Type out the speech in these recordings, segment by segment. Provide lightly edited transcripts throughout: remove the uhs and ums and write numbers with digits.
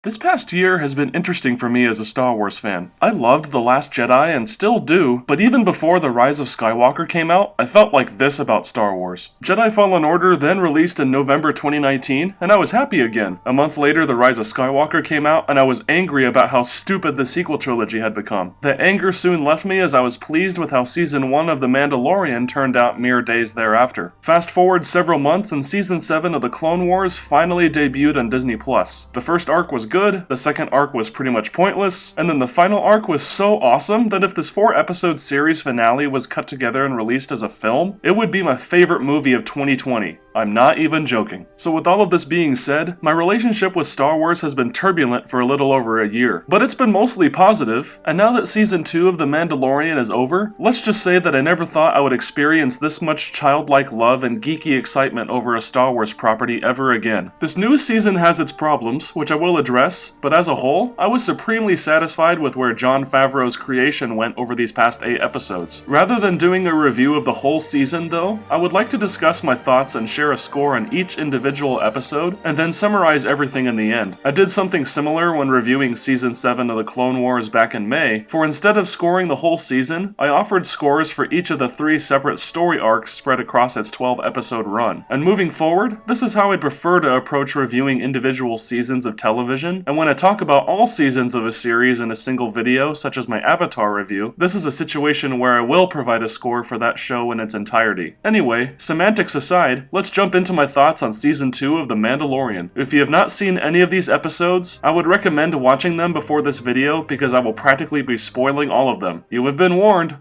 This past year has been interesting for me as a Star Wars fan. I loved The Last Jedi and still do, but even before The Rise of Skywalker came out, I felt like this about Star Wars. Jedi Fallen Order then released in November 2019, and I was happy again. A month later, The Rise of Skywalker came out, and I was angry about how stupid the sequel trilogy had become. That anger soon left me as I was pleased with how Season 1 of The Mandalorian turned out mere days thereafter. Fast forward several months and Season 7 of The Clone Wars finally debuted on Disney+. The first arc was good, the second arc was pretty much pointless, and then the final arc was so awesome that if this 4-episode series finale was cut together and released as a film, it would be my favorite movie of 2020. I'm not even joking. So with all of this being said, my relationship with Star Wars has been turbulent for a little over a year, but it's been mostly positive, and now that Season 2 of The Mandalorian is over, let's just say that I never thought I would experience this much childlike love and geeky excitement over a Star Wars property ever again. This newest season has its problems, which I will address, but as a whole, I was supremely satisfied with where Jon Favreau's creation went over these past 8 episodes. Rather than doing a review of the whole season though, I would like to discuss my thoughts and share a score on each individual episode, and then summarize everything in the end. I did something similar when reviewing Season 7 of The Clone Wars back in May, for instead of scoring the whole season, I offered scores for each of the 3 separate story arcs spread across its 12-episode run. And moving forward, this is how I prefer to approach reviewing individual seasons of television, and when I talk about all seasons of a series in a single video, such as my Avatar review, this is a situation where I will provide a score for that show in its entirety. Anyway, semantics aside, let's jump into my thoughts on Season 2 of The Mandalorian. If you have not seen any of these episodes, I would recommend watching them before this video because I will practically be spoiling all of them. You have been warned!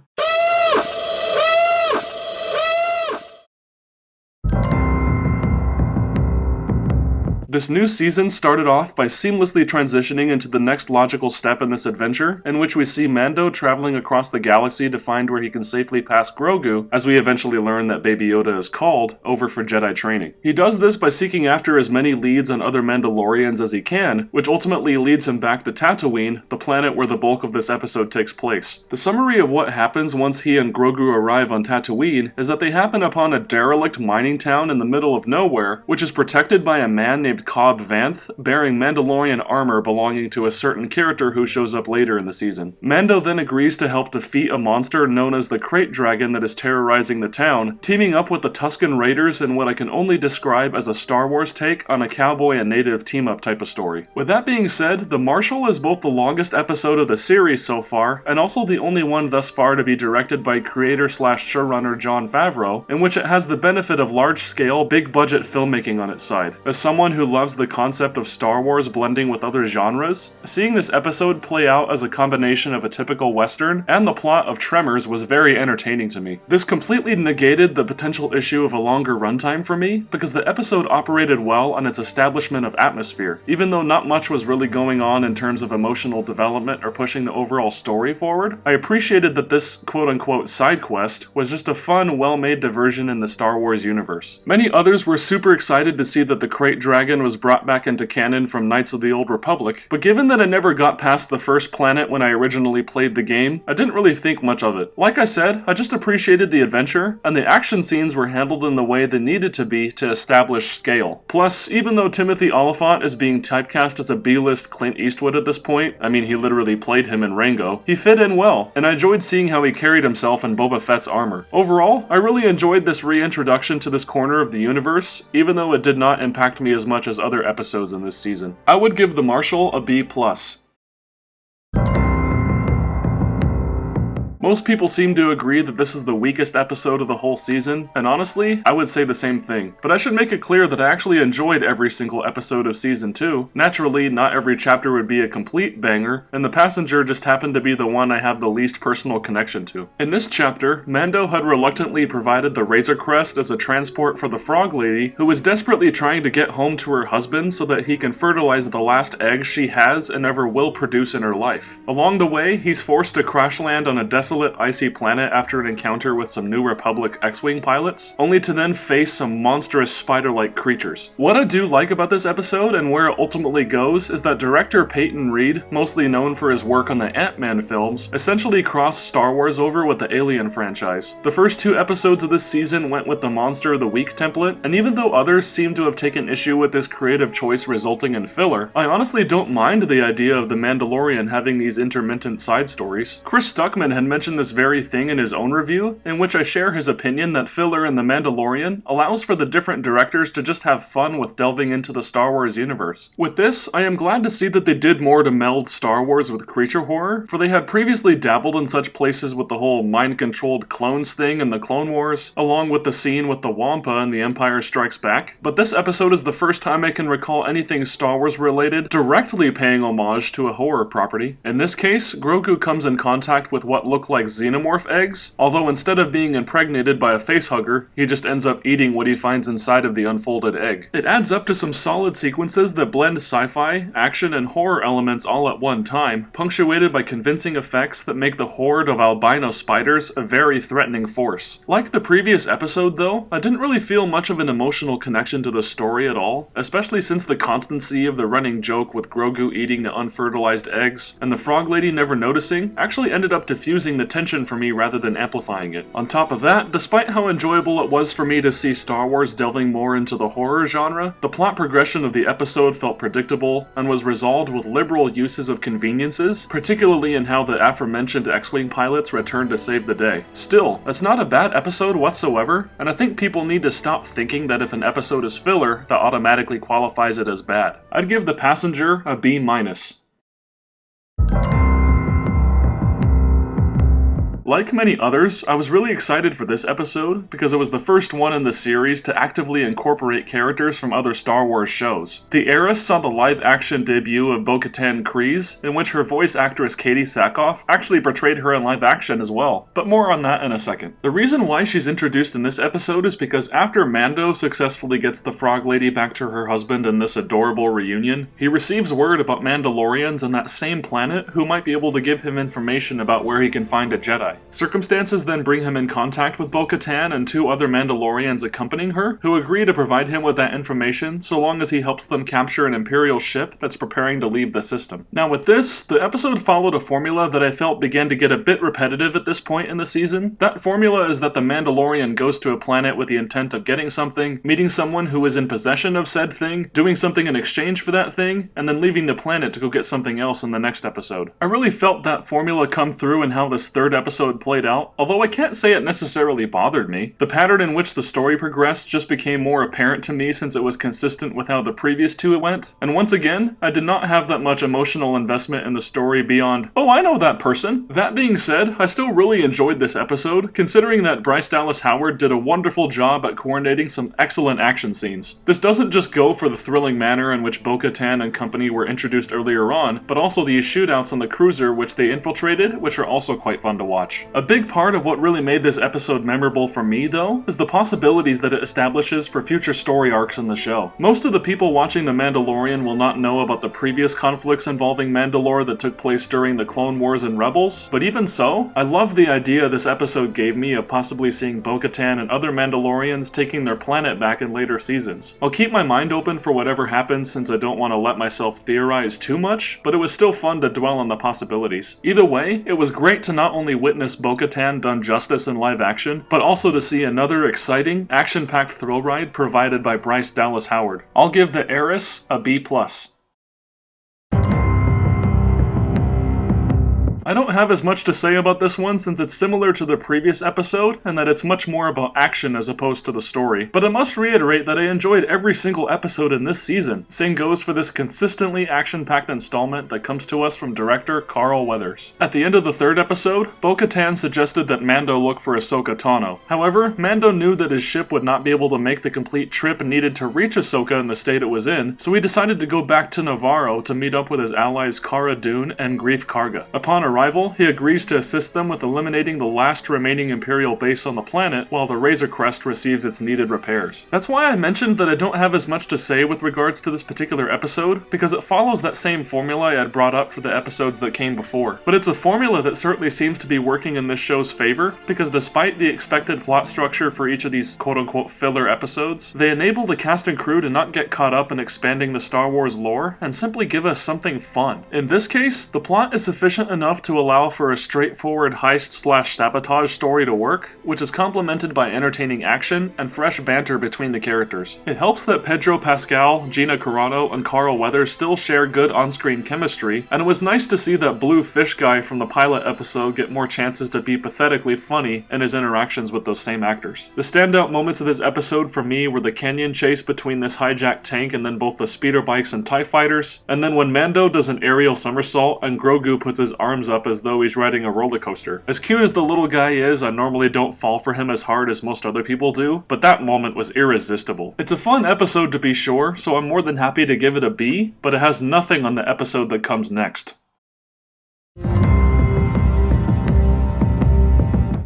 This new season started off by seamlessly transitioning into the next logical step in this adventure, in which we see Mando traveling across the galaxy to find where he can safely pass Grogu, as we eventually learn that Baby Yoda is called, over for Jedi training. He does this by seeking after as many leads on other Mandalorians as he can, which ultimately leads him back to Tatooine, the planet where the bulk of this episode takes place. The summary of what happens once he and Grogu arrive on Tatooine is that they happen upon a derelict mining town in the middle of nowhere, which is protected by a man named Cobb Vanth, bearing Mandalorian armor belonging to a certain character who shows up later in the season. Mando then agrees to help defeat a monster known as the Krayt Dragon that is terrorizing the town, teaming up with the Tusken Raiders in what I can only describe as a Star Wars take on a cowboy and native team-up type of story. With that being said, the Marshal is both the longest episode of the series so far, and also the only one thus far to be directed by creator/showrunner Jon Favreau, in which it has the benefit of large-scale, big-budget filmmaking on its side. As someone who loves the concept of Star Wars blending with other genres, seeing this episode play out as a combination of a typical Western and the plot of Tremors was very entertaining to me. This completely negated the potential issue of a longer runtime for me, because the episode operated well on its establishment of atmosphere, even though not much was really going on in terms of emotional development or pushing the overall story forward. I appreciated that this quote-unquote side quest was just a fun, well-made diversion in the Star Wars universe. Many others were super excited to see that the Krayt Dragon was brought back into canon from Knights of the Old Republic, but given that I never got past the first planet when I originally played the game, I didn't really think much of it. Like I said, I just appreciated the adventure, and the action scenes were handled in the way they needed to be to establish scale. Plus, even though Timothy Olyphant is being typecast as a B-list Clint Eastwood at this point, I mean he literally played him in Rango, he fit in well, and I enjoyed seeing how he carried himself in Boba Fett's armor. Overall, I really enjoyed this reintroduction to this corner of the universe, even though it did not impact me as much as other episodes in this season. I would give The Marshal a B+. Most people seem to agree that this is the weakest episode of the whole season, and honestly, I would say the same thing. But I should make it clear that I actually enjoyed every single episode of Season 2. Naturally, not every chapter would be a complete banger, and The Passenger just happened to be the one I have the least personal connection to. In this chapter, Mando had reluctantly provided the Razor Crest as a transport for the Frog Lady, who is desperately trying to get home to her husband so that he can fertilize the last egg she has and ever will produce in her life. Along the way, he's forced to crash land on a desolate desolate, icy planet after an encounter with some New Republic X-Wing pilots, only to then face some monstrous spider-like creatures. What I do like about this episode and where it ultimately goes is that director Peyton Reed, mostly known for his work on the Ant-Man films, essentially crossed Star Wars over with the Alien franchise. The first 2 episodes of this season went with the Monster of the Week template, and even though others seem to have taken issue with this creative choice resulting in filler, I honestly don't mind the idea of the Mandalorian having these intermittent side stories. Chris Stuckman had mentioned this very thing in his own review, in which I share his opinion that filler in the Mandalorian allows for the different directors to just have fun with delving into the Star Wars universe. With this, I am glad to see that they did more to meld Star Wars with creature horror, for they had previously dabbled in such places with the whole mind-controlled clones thing in the Clone Wars, along with the scene with the Wampa in The Empire Strikes Back, but this episode is the first time I can recall anything Star Wars related directly paying homage to a horror property. In this case, Grogu comes in contact with what look like xenomorph eggs, although instead of being impregnated by a facehugger, he just ends up eating what he finds inside of the unfolded egg. It adds up to some solid sequences that blend sci-fi, action, and horror elements all at one time, punctuated by convincing effects that make the horde of albino spiders a very threatening force. Like the previous episode though, I didn't really feel much of an emotional connection to the story at all, especially since the constancy of the running joke with Grogu eating the unfertilized eggs and the frog lady never noticing actually ended up diffusing the tension for me rather than amplifying it. On top of that, despite how enjoyable it was for me to see Star Wars delving more into the horror genre, the plot progression of the episode felt predictable and was resolved with liberal uses of conveniences, particularly in how the aforementioned X-Wing pilots returned to save the day. Still, it's not a bad episode whatsoever, and I think people need to stop thinking that if an episode is filler, that automatically qualifies it as bad. I'd give The Passenger a B-. Like many others, I was really excited for this episode because it was the first one in the series to actively incorporate characters from other Star Wars shows. The Heiress saw the live-action debut of Bo-Katan Kryze, in which her voice actress Katie Sackhoff actually portrayed her in live action as well, but more on that in a second. The reason why she's introduced in this episode is because after Mando successfully gets the Frog Lady back to her husband in this adorable reunion, he receives word about Mandalorians on that same planet who might be able to give him information about where he can find a Jedi. Circumstances then bring him in contact with Bo-Katan and 2 other Mandalorians accompanying her, who agree to provide him with that information so long as he helps them capture an Imperial ship that's preparing to leave the system. Now with this, the episode followed a formula that I felt began to get a bit repetitive at this point in the season. That formula is that the Mandalorian goes to a planet with the intent of getting something, meeting someone who is in possession of said thing, doing something in exchange for that thing, and then leaving the planet to go get something else in the next episode. I really felt that formula come through in how this 3rd episode played out, although I can't say it necessarily bothered me. The pattern in which the story progressed just became more apparent to me since it was consistent with how the previous 2 went, and once again, I did not have that much emotional investment in the story beyond, oh, I know that person. That being said, I still really enjoyed this episode, considering that Bryce Dallas Howard did a wonderful job at coordinating some excellent action scenes. This doesn't just go for the thrilling manner in which Bo-Katan and company were introduced earlier on, but also these shootouts on the cruiser which they infiltrated, which are also quite fun to watch. A big part of what really made this episode memorable for me, though, is the possibilities that it establishes for future story arcs in the show. Most of the people watching The Mandalorian will not know about the previous conflicts involving Mandalore that took place during the Clone Wars and Rebels, but even so, I love the idea this episode gave me of possibly seeing Bo-Katan and other Mandalorians taking their planet back in later seasons. I'll keep my mind open for whatever happens since I don't want to let myself theorize too much, but it was still fun to dwell on the possibilities. Either way, it was great to not only witness Bo-Katan done justice in live action, but also to see another exciting, action-packed thrill ride provided by Bryce Dallas Howard. I'll give the Heiress a B+. I don't have as much to say about this one since it's similar to the previous episode and that it's much more about action as opposed to the story, but I must reiterate that I enjoyed every single episode in this season. Same goes for this consistently action-packed installment that comes to us from director Carl Weathers. At the end of the 3rd episode, Bo-Katan suggested that Mando look for Ahsoka Tano. However, Mando knew that his ship would not be able to make the complete trip needed to reach Ahsoka in the state it was in, so he decided to go back to Navarro to meet up with his allies Cara Dune and Greef Karga. Upon arrival, arrival, he agrees to assist them with eliminating the last remaining Imperial base on the planet while the Razor Crest receives its needed repairs. That's why I mentioned that I don't have as much to say with regards to this particular episode, because it follows that same formula I had brought up for the episodes that came before. But it's a formula that certainly seems to be working in this show's favor, because despite the expected plot structure for each of these quote-unquote filler episodes, they enable the cast and crew to not get caught up in expanding the Star Wars lore and simply give us something fun. In this case, the plot is sufficient enough to allow for a straightforward heist/sabotage story to work, which is complemented by entertaining action and fresh banter between the characters. It helps that Pedro Pascal, Gina Carano, and Carl Weathers still share good on-screen chemistry, and it was nice to see that blue fish guy from the pilot episode get more chances to be pathetically funny in his interactions with those same actors. The standout moments of this episode for me were the canyon chase between this hijacked tank and then both the speeder bikes and TIE fighters, and then when Mando does an aerial somersault and Grogu puts his arms up as though he's riding a roller coaster. As cute as the little guy is, I normally don't fall for him as hard as most other people do, but that moment was irresistible. It's a fun episode to be sure, so I'm more than happy to give it a B, but it has nothing on the episode that comes next.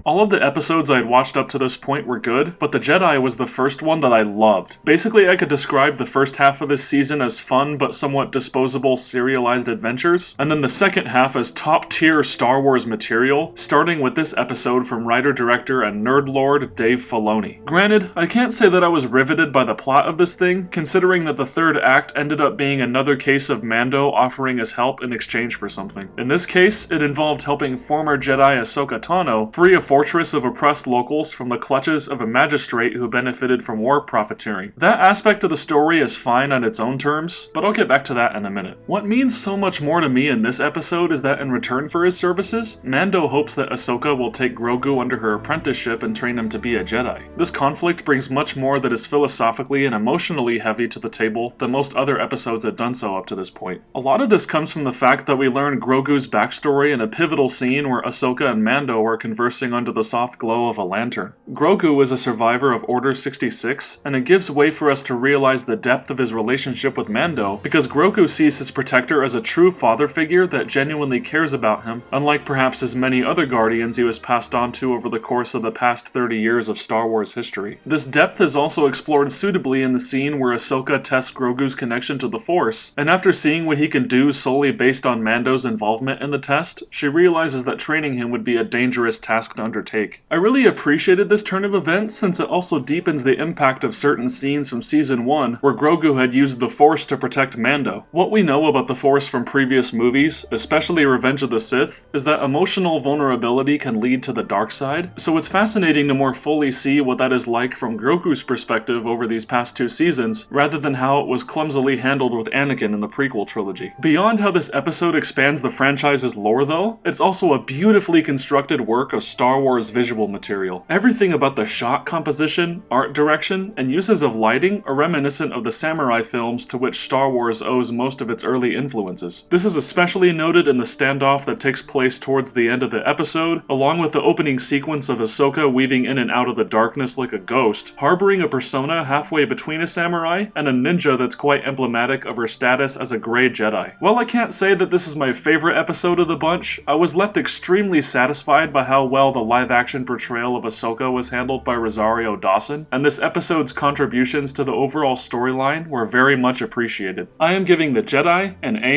All of the episodes I had watched up to this point were good, but the Jedi was the first one that I loved. Basically, I could describe the first half of this season as fun but somewhat disposable serialized adventures, and then the second half as top-tier Star Wars material, starting with this episode from writer-director and nerd-lord Dave Filoni. Granted, I can't say that I was riveted by the plot of this thing, considering that the third act ended up being another case of Mando offering his help in exchange for something. In this case, it involved helping former Jedi Ahsoka Tano free a fortress of oppressed locals from the clutches of a magistrate who benefited from war profiteering. That aspect of the story is fine on its own terms, but I'll get back to that in a minute. What means so much more to me in this episode is that in return for his services, Mando hopes that Ahsoka will take Grogu under her apprenticeship and train him to be a Jedi. This conflict brings much more that is philosophically and emotionally heavy to the table than most other episodes had done so up to this point. A lot of this comes from the fact that we learn Grogu's backstory in a pivotal scene where Ahsoka and Mando are conversing under the soft glow of a lantern. Grogu is a survivor of Order 66, and it gives way for us to realize the depth of his relationship with Mando, because Grogu sees his protector as a true father figure that genuinely cares about him, unlike perhaps as many other Guardians he was passed on to over the course of the past 30 years of Star Wars history. This depth is also explored suitably in the scene where Ahsoka tests Grogu's connection to the Force, and after seeing what he can do solely based on Mando's involvement in the test, she realizes that training him would be a dangerous task to undertake. I really appreciated this turn of events since it also deepens the impact of certain scenes from Season 1 where Grogu had used the Force to protect Mando. What we know about the Force from previous movies, especially Revenge of the Sith, is that emotional vulnerability can lead to the dark side, so it's fascinating to more fully see what that is like from Grogu's perspective over these past two seasons, rather than how it was clumsily handled with Anakin in the prequel trilogy. Beyond how this episode expands the franchise's lore though, it's also a beautifully constructed work of Star Wars visual material. Everything about the shot composition, art direction, and uses of lighting are reminiscent of the samurai films to which Star Wars owes most of its early influences. This is especially noted in the standoff that takes place towards the end of the episode, along with the opening sequence of Ahsoka weaving in and out of the darkness like a ghost, harboring a persona halfway between a samurai and a ninja that's quite emblematic of her status as a Grey Jedi. While I can't say that this is my favorite episode of the bunch, I was left extremely satisfied by how well the live-action portrayal of Ahsoka was handled by Rosario Dawson, and this episode's contributions to the overall storyline were very much appreciated. I am giving The Jedi an A-.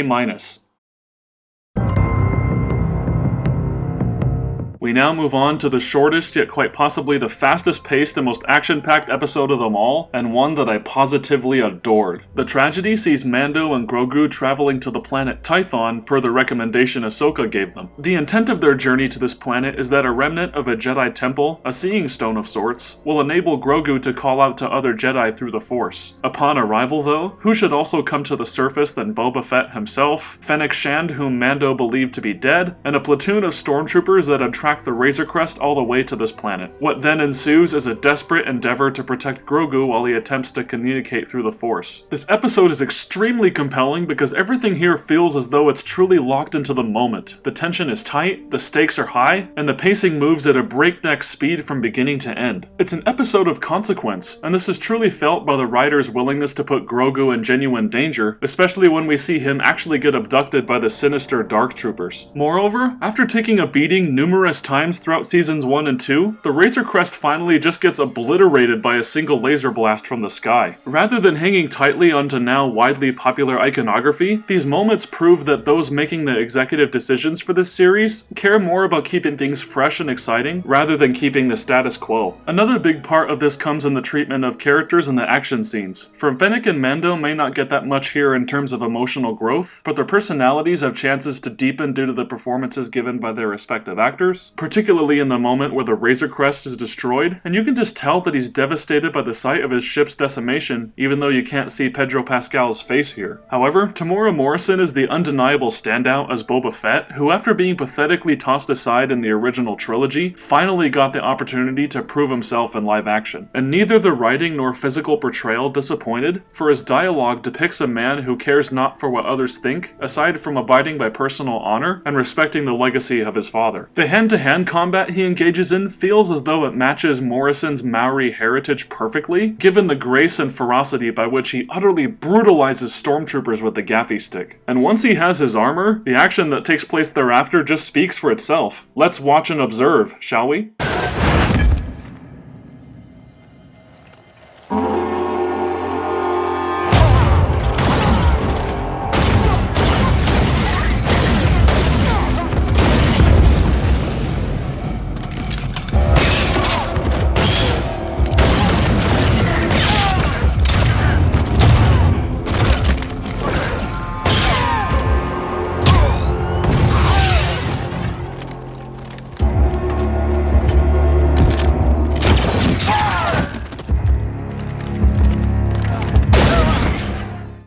We now move on to the shortest, yet quite possibly the fastest paced and most action-packed episode of them all, and one that I positively adored. The tragedy sees Mando and Grogu traveling to the planet Tython per the recommendation Ahsoka gave them. The intent of their journey to this planet is that a remnant of a Jedi temple, a seeing stone of sorts, will enable Grogu to call out to other Jedi through the Force. Upon arrival though, who should also come to the surface than Boba Fett himself, Fennec Shand whom Mando believed to be dead, and a platoon of stormtroopers that attract track the Razor Crest all the way to this planet. What then ensues is a desperate endeavor to protect Grogu while he attempts to communicate through the Force. This episode is extremely compelling because everything here feels as though it's truly locked into the moment. The tension is tight, the stakes are high, and the pacing moves at a breakneck speed from beginning to end. It's an episode of consequence, and this is truly felt by the writer's willingness to put Grogu in genuine danger, especially when we see him actually get abducted by the sinister Dark Troopers. Moreover, after taking a beating numerous times throughout seasons 1 and 2, the Razor Crest finally just gets obliterated by a single laser blast from the sky. Rather than hanging tightly onto now widely popular iconography, these moments prove that those making the executive decisions for this series care more about keeping things fresh and exciting rather than keeping the status quo. Another big part of this comes in the treatment of characters and the action scenes. For Fennec and Mando may not get that much here in terms of emotional growth, but their personalities have chances to deepen due to the performances given by their respective actors, particularly in the moment where the Razor Crest is destroyed, and you can just tell that he's devastated by the sight of his ship's decimation, even though you can't see Pedro Pascal's face here. However, Tamora Morrison is the undeniable standout as Boba Fett, who after being pathetically tossed aside in the original trilogy, finally got the opportunity to prove himself in live action. And neither the writing nor physical portrayal disappointed, for his dialogue depicts a man who cares not for what others think, aside from abiding by personal honor and respecting the legacy of his father. The hand-to-hand combat he engages in feels as though it matches Morrison's Maori heritage perfectly, given the grace and ferocity by which he utterly brutalizes stormtroopers with the gaffy stick. And once he has his armor, the action that takes place thereafter just speaks for itself. Let's watch and observe, shall we?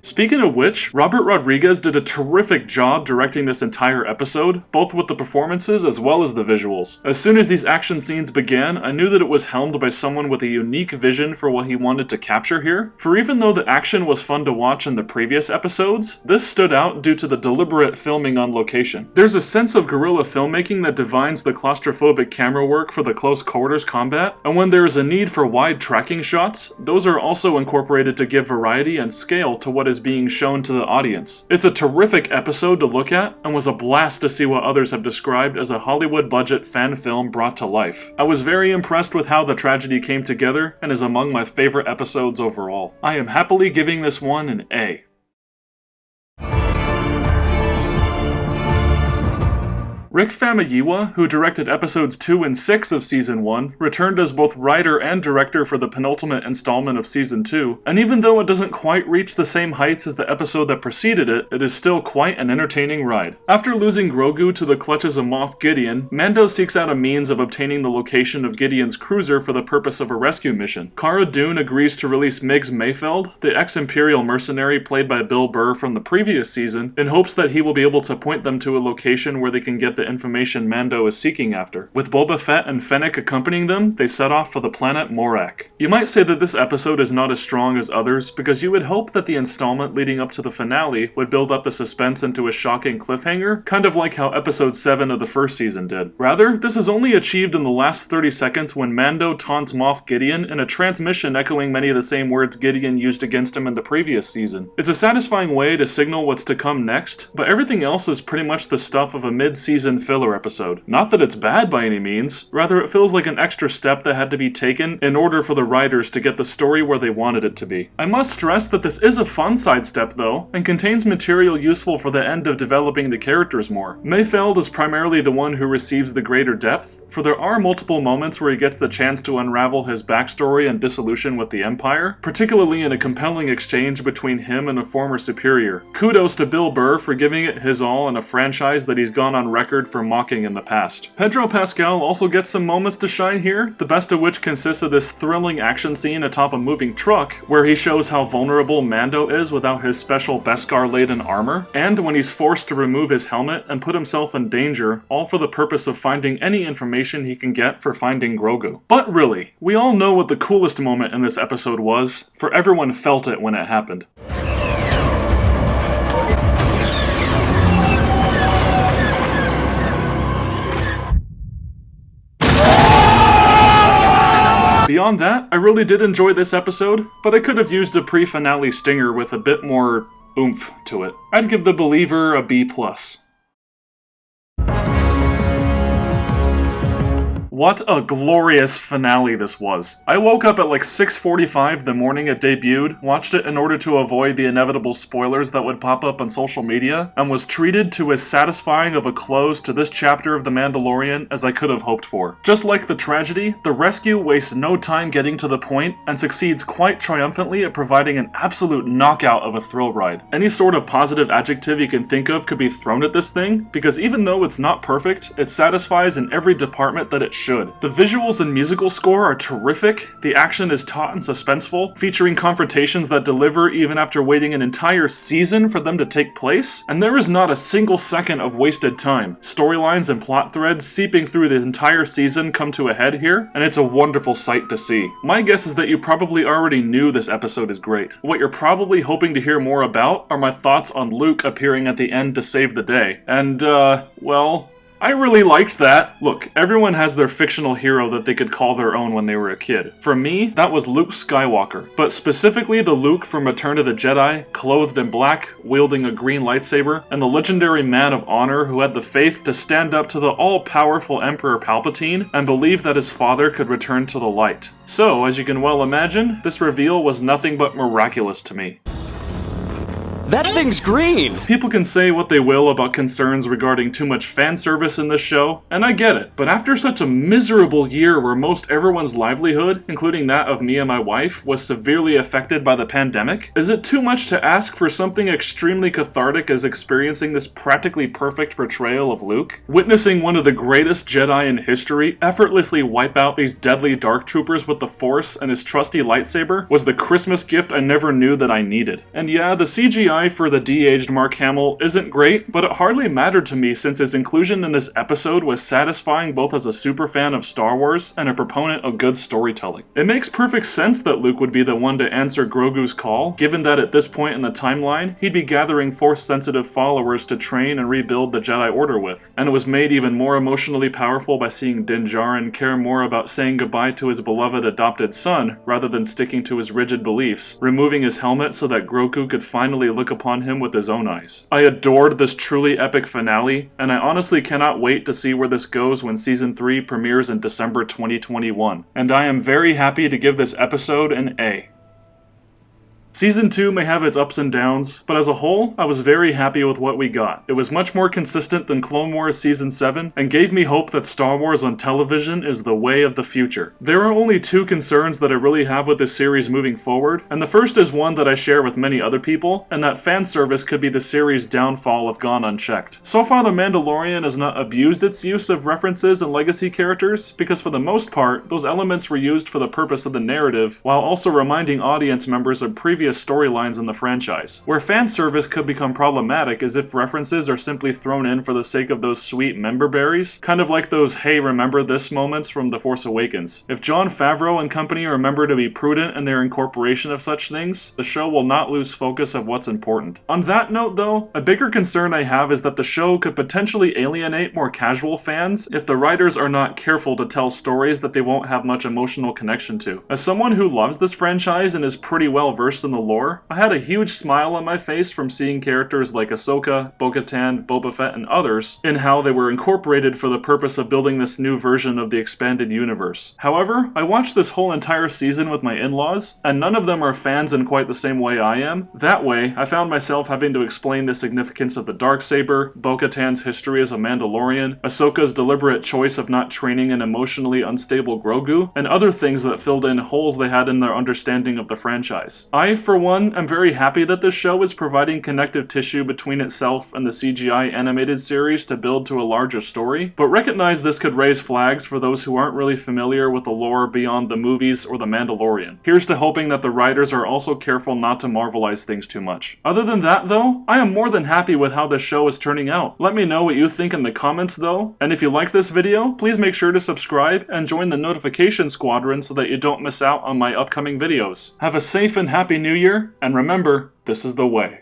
Speaking of which, Robert Rodriguez did a terrific job directing this entire episode, both with the performances as well as the visuals. As soon as these action scenes began, I knew that it was helmed by someone with a unique vision for what he wanted to capture here, for even though the action was fun to watch in the previous episodes, this stood out due to the deliberate filming on location. There's a sense of guerrilla filmmaking that divines the claustrophobic camera work for the close quarters combat, and when there is a need for wide tracking shots, those are also incorporated to give variety and scale to what is being shown to the audience. It's a terrific episode to look at, and was a blast to see what others have described as a Hollywood budget fan film brought to life. I was very impressed with how the tragedy came together, and is among my favorite episodes overall. I am happily giving this one an A. Rick Famuyiwa, who directed episodes 2 and 6 of Season 1, returned as both writer and director for the penultimate installment of Season 2, and even though it doesn't quite reach the same heights as the episode that preceded it, it is still quite an entertaining ride. After losing Grogu to the clutches of Moff Gideon, Mando seeks out a means of obtaining the location of Gideon's cruiser for the purpose of a rescue mission. Cara Dune agrees to release Miggs Mayfeld, the ex-Imperial mercenary played by Bill Burr from the previous season, in hopes that he will be able to point them to a location where they can get the information Mando is seeking after. With Boba Fett and Fennec accompanying them, they set off for the planet Morak. You might say that this episode is not as strong as others because you would hope that the installment leading up to the finale would build up the suspense into a shocking cliffhanger, kind of like how episode 7 of the first season did. Rather, this is only achieved in the last 30 seconds when Mando taunts Moff Gideon in a transmission echoing many of the same words Gideon used against him in the previous season. It's a satisfying way to signal what's to come next, but everything else is pretty much the stuff of a mid-season filler episode. Not that it's bad by any means, rather it feels like an extra step that had to be taken in order for the writers to get the story where they wanted it to be. I must stress that this is a fun sidestep though, and contains material useful for the end of developing the characters more. Mayfeld is primarily the one who receives the greater depth, for there are multiple moments where he gets the chance to unravel his backstory and dissolution with the Empire, particularly in a compelling exchange between him and a former superior. Kudos to Bill Burr for giving it his all in a franchise that he's gone on record for mocking in the past. Pedro Pascal also gets some moments to shine here, the best of which consists of this thrilling action scene atop a moving truck, where he shows how vulnerable Mando is without his special Beskar-laden armor, and when he's forced to remove his helmet and put himself in danger, all for the purpose of finding any information he can get for finding Grogu. But really, we all know what the coolest moment in this episode was, for everyone felt it when it happened. Beyond that, I really did enjoy this episode, but I could have used a pre-finale stinger with a bit more oomph to it. I'd give The Believer a B+. What a glorious finale this was. I woke up at like 6:45 the morning it debuted, watched it in order to avoid the inevitable spoilers that would pop up on social media, and was treated to as satisfying of a close to this chapter of The Mandalorian as I could have hoped for. Just like the tragedy, the rescue wastes no time getting to the point and succeeds quite triumphantly at providing an absolute knockout of a thrill ride. Any sort of positive adjective you can think of could be thrown at this thing, because even though it's not perfect, it satisfies in every department that it should. The visuals and musical score are terrific, the action is taut and suspenseful, featuring confrontations that deliver even after waiting an entire season for them to take place, and there is not a single second of wasted time. Storylines and plot threads seeping through the entire season come to a head here, and it's a wonderful sight to see. My guess is that you probably already knew this episode is great. What you're probably hoping to hear more about are my thoughts on Luke appearing at the end to save the day. And, well, I really liked that. Look, everyone has their fictional hero that they could call their own when they were a kid. For me, that was Luke Skywalker, but specifically the Luke from Return of the Jedi, clothed in black, wielding a green lightsaber, and the legendary man of honor who had the faith to stand up to the all-powerful Emperor Palpatine and believe that his father could return to the light. So, as you can well imagine, this reveal was nothing but miraculous to me. That thing's green! People can say what they will about concerns regarding too much fan service in this show, and I get it, but after such a miserable year where most everyone's livelihood, including that of me and my wife, was severely affected by the pandemic, is it too much to ask for something extremely cathartic as experiencing this practically perfect portrayal of Luke? Witnessing one of the greatest Jedi in history effortlessly wipe out these deadly dark troopers with the Force and his trusty lightsaber was the Christmas gift I never knew that I needed. And yeah, the CGI for the de-aged Mark Hamill isn't great, but it hardly mattered to me since his inclusion in this episode was satisfying both as a superfan of Star Wars and a proponent of good storytelling. It makes perfect sense that Luke would be the one to answer Grogu's call, given that at this point in the timeline, he'd be gathering Force-sensitive followers to train and rebuild the Jedi Order with, and it was made even more emotionally powerful by seeing Din Djarin care more about saying goodbye to his beloved adopted son rather than sticking to his rigid beliefs, removing his helmet so that Grogu could finally look upon him with his own eyes. I adored this truly epic finale, and I honestly cannot wait to see where this goes when Season 3 premieres in December 2021. And I am very happy to give this episode an A. Season 2 may have its ups and downs, but as a whole, I was very happy with what we got. It was much more consistent than Clone Wars Season 7, and gave me hope that Star Wars on television is the way of the future. There are only two concerns that I really have with this series moving forward, and the first is one that I share with many other people, and that fan service could be the series' downfall if gone unchecked. So far, The Mandalorian has not abused its use of references and legacy characters, because for the most part, those elements were used for the purpose of the narrative, while also reminding audience members of previous storylines in the franchise. Where fan service could become problematic is if references are simply thrown in for the sake of those sweet member berries, kind of like those "hey, remember this" moments from The Force Awakens. If Jon Favreau and company remember to be prudent in their incorporation of such things, the show will not lose focus of what's important. On that note though, a bigger concern I have is that the show could potentially alienate more casual fans if the writers are not careful to tell stories that they won't have much emotional connection to. As someone who loves this franchise and is pretty well versed in the lore, I had a huge smile on my face from seeing characters like Ahsoka, Bo-Katan, Boba Fett, and others in how they were incorporated for the purpose of building this new version of the expanded universe. However, I watched this whole entire season with my in-laws, and none of them are fans in quite the same way I am. That way, I found myself having to explain the significance of the Darksaber, Bo-Katan's history as a Mandalorian, Ahsoka's deliberate choice of not training an emotionally unstable Grogu, and other things that filled in holes they had in their understanding of the franchise. I, for one, am very happy that this show is providing connective tissue between itself and the CGI animated series to build to a larger story, but recognize this could raise flags for those who aren't really familiar with the lore beyond the movies or the Mandalorian. Here's to hoping that the writers are also careful not to marvelize things too much. Other than that though, I am more than happy with how this show is turning out. Let me know what you think in the comments though, and if you like this video, please make sure to subscribe and join the notification squadron so that you don't miss out on my upcoming videos. Have a safe and happy new year, and remember, this is the way.